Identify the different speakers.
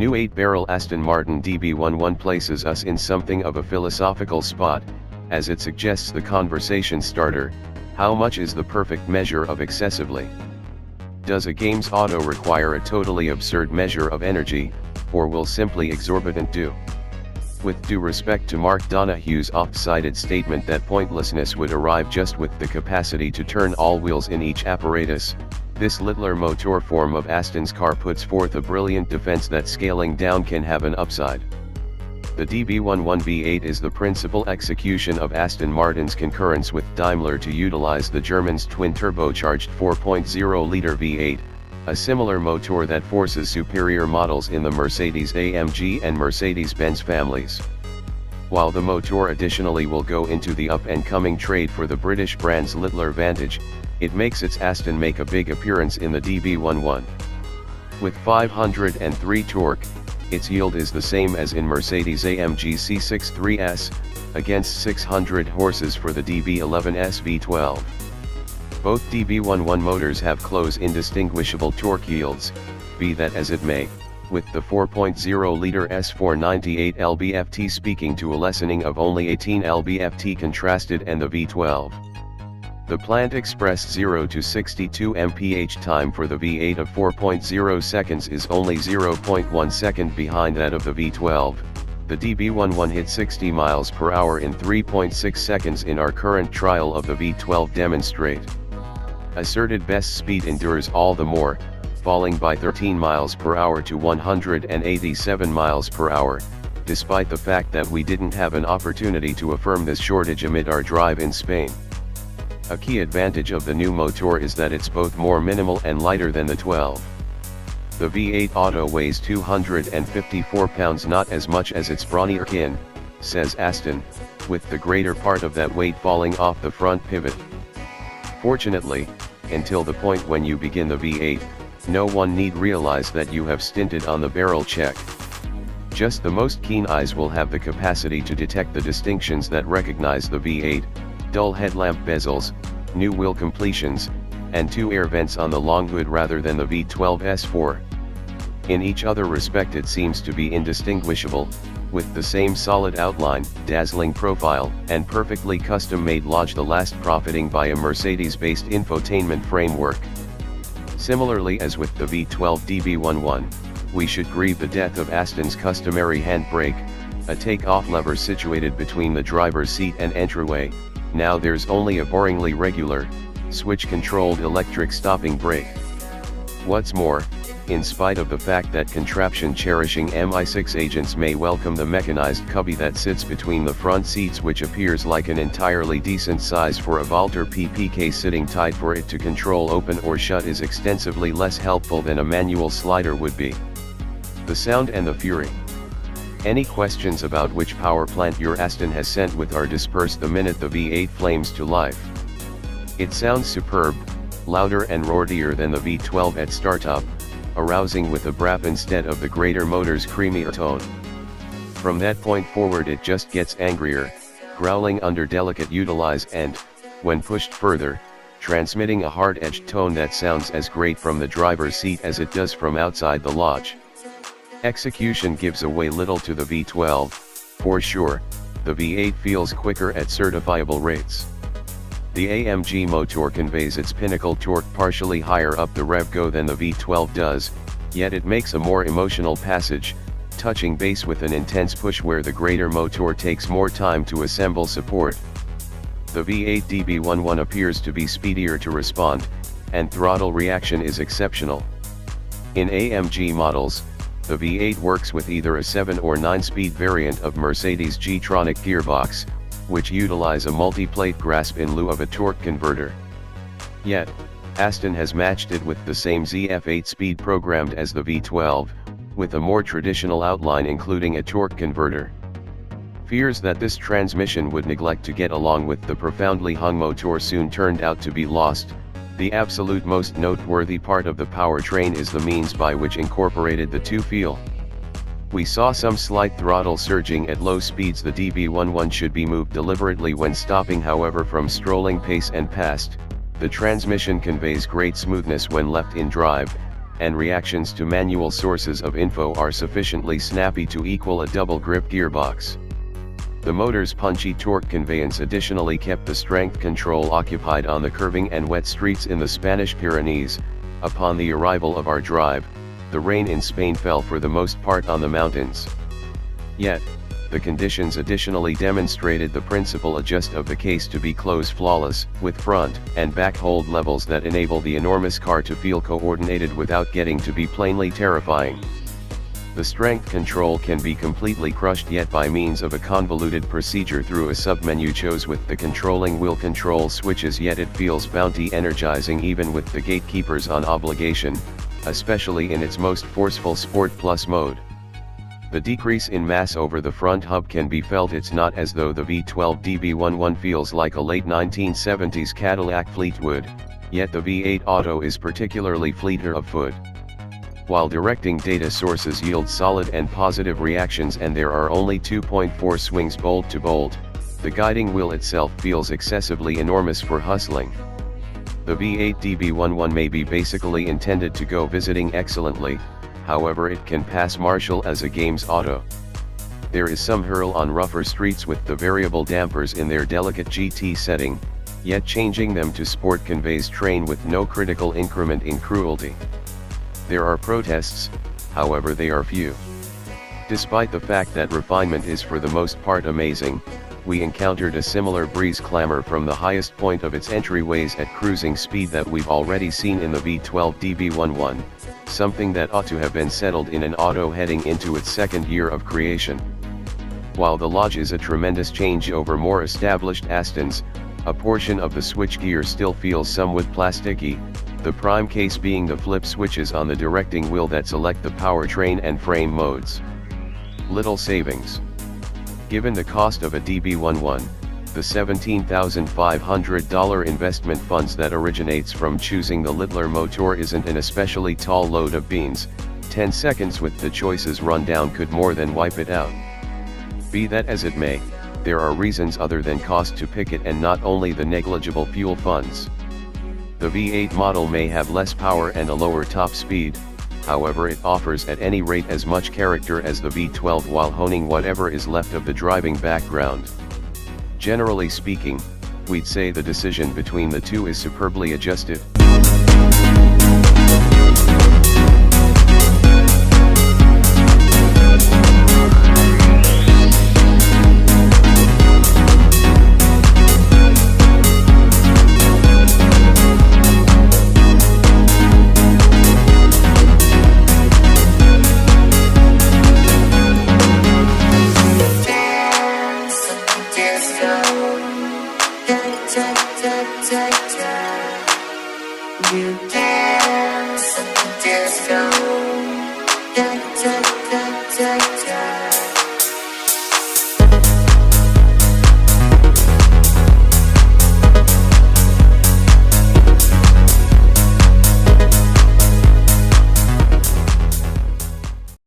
Speaker 1: new 8-barrel Aston Martin DB11 places us in something of a philosophical spot, as it suggests the conversation starter: how much is the perfect measure of excessively? Does a game's auto require a totally absurd measure of energy, or will simply exorbitant do? With due respect to Mark Donahue's oft-cited statement that pointlessness would arrive just with the capacity to turn all wheels in each apparatus, this littler motor form of Aston's car puts forth a brilliant defense that scaling down can have an upside. The DB11 V-8 is the principal execution of Aston Martin's concurrence with Daimler to utilize the Germans' twin-turbocharged 4.0-liter V8, a similar motor that forces superior models in the Mercedes-AMG and Mercedes-Benz families. While the motor additionally will go into the up-and-coming trade for the British brand's littler Vantage, it makes its Aston make a big appearance in the DB11. With 503 torque, its yield is the same as in Mercedes-AMG C63S, against 600 horses for the DB11's V12. Both DB11 motors have close indistinguishable torque yields, be that as it may, with the 4.0-liter S498 lb-ft speaking to a lessening of only 18 lb-ft contrasted and the V12. The planned express 0 to 62 mph time for the V8 of 4.0 seconds is only 0.1 second behind that of the V12. The DB11 hit 60 miles per hour in 3.6 seconds in our current trial of the V12 demonstrate. Asserted best speed endures all the more, falling by 13 miles per hour to 187 miles per hour, despite the fact that we didn't have an opportunity to affirm this shortage amid our drive in Spain. A key advantage of the new motor is that it's both more minimal and lighter than the 12. The V8 Auto weighs 254 pounds, not as much as its brawnier kin, says Aston, with the greater part of that weight falling off the front pivot. Fortunately, until the point when you begin the V8, no one need realize that you have stinted on the barrel check. Just the most keen eyes will have the capacity to detect the distinctions that recognize the V8, dull headlamp bezels, new wheel completions, and 2 air vents on the long hood rather than the V12 S4. In each other respect it seems to be indistinguishable, with the same solid outline, dazzling profile, and perfectly custom-made lodge, the last profiting by a Mercedes-based infotainment framework. Similarly as with the V12 DB11, we should grieve the death of Aston's customary handbrake, a take-off lever situated between the driver's seat and entryway. Now there's only a boringly regular, switch-controlled electric stopping brake. What's more, in spite of the fact that contraption-cherishing MI6 agents may welcome the mechanized cubby that sits between the front seats, which appears like an entirely decent size for a Valter PPK, sitting tight for it to control open or shut is extensively less helpful than a manual slider would be. The sound and the fury. Any questions about which power plant your Aston has sent with are dispersed the minute the V8 flames to life. It sounds superb, louder and roarier than the V12 at startup, arousing with a brap instead of the greater motor's creamier tone. From that point forward it just gets angrier, growling under delicate utilize and, when pushed further, transmitting a hard-edged tone that sounds as great from the driver's seat as it does from outside the lodge. Execution gives away little to the V12, for sure. The V8 feels quicker at certifiable rates. The AMG motor conveys its pinnacle torque partially higher up the rev go than the V12 does, yet it makes a more emotional passage, touching base with an intense push where the greater motor takes more time to assemble support. The V8 DB11 appears to be speedier to respond, and throttle reaction is exceptional. In AMG models, the V8 works with either a 7 or 9-speed variant of Mercedes G-tronic gearbox, which utilize a multi-plate grasp in lieu of a torque converter. Yet, Aston has matched it with the same ZF8 speed programmed as the V12, with a more traditional outline including a torque converter. Fears that this transmission would neglect to get along with the profoundly hung motor soon turned out to be lost. The absolute most noteworthy part of the powertrain is the means by which incorporated the two feel. We saw some slight throttle surging at low speeds. The DB11 should be moved deliberately when stopping, however from strolling pace and past, the transmission conveys great smoothness when left in drive, and reactions to manual sources of info are sufficiently snappy to equal a double-grip gearbox. The motor's punchy torque conveyance additionally kept the strength control occupied on the curving and wet streets in the Spanish Pyrenees. Upon the arrival of our drive, the rain in Spain fell for the most part on the mountains. Yet, the conditions additionally demonstrated the principle adjust of the case to be close flawless, with front and back hold levels that enable the enormous car to feel coordinated without getting to be plainly terrifying. The strength control can be completely crushed, yet by means of a convoluted procedure through a submenu chose with the controlling wheel control switches, yet it feels bounty energizing even with the gatekeepers on obligation, especially in its most forceful Sport Plus mode. The decrease in mass over the front hub can be felt. It's not as though the V12 DB11 feels like a late 1970s Cadillac Fleetwood, yet the V8 Auto is particularly fleeter of foot. While directing data sources yield solid and positive reactions and there are only 2.4 swings bolt to bolt, the guiding wheel itself feels excessively enormous for hustling. The V8 DB11 may be basically intended to go visiting excellently, however it can pass marshal as a games auto. There is some hurl on rougher streets with the variable dampers in their delicate GT setting, yet changing them to sport conveys train with no critical increment in cruelty. There are protests, however they are few. Despite the fact that refinement is for the most part amazing, we encountered a similar breeze clamor from the highest point of its entryways at cruising speed that we've already seen in the V12 DB11, something that ought to have been settled in an auto heading into its second year of creation. While the Lodge is a tremendous change over more established Astons, a portion of the switchgear still feels somewhat plasticky, the prime case being the flip switches on the directing wheel that select the powertrain and frame modes. Little savings. Given the cost of a DB11, the $17,500 investment funds that originates from choosing the littler motor isn't an especially tall load of beans. 10 seconds with the choices run down could more than wipe it out. Be that as it may, there are reasons other than cost to pick it, and not only the negligible fuel funds. The V8 model may have less power and a lower top speed, however it offers at any rate as much character as the V12 while honing whatever is left of the driving background. Generally speaking, we'd say the decision between the two is superbly adjusted.
Speaker 2: You dance, disco.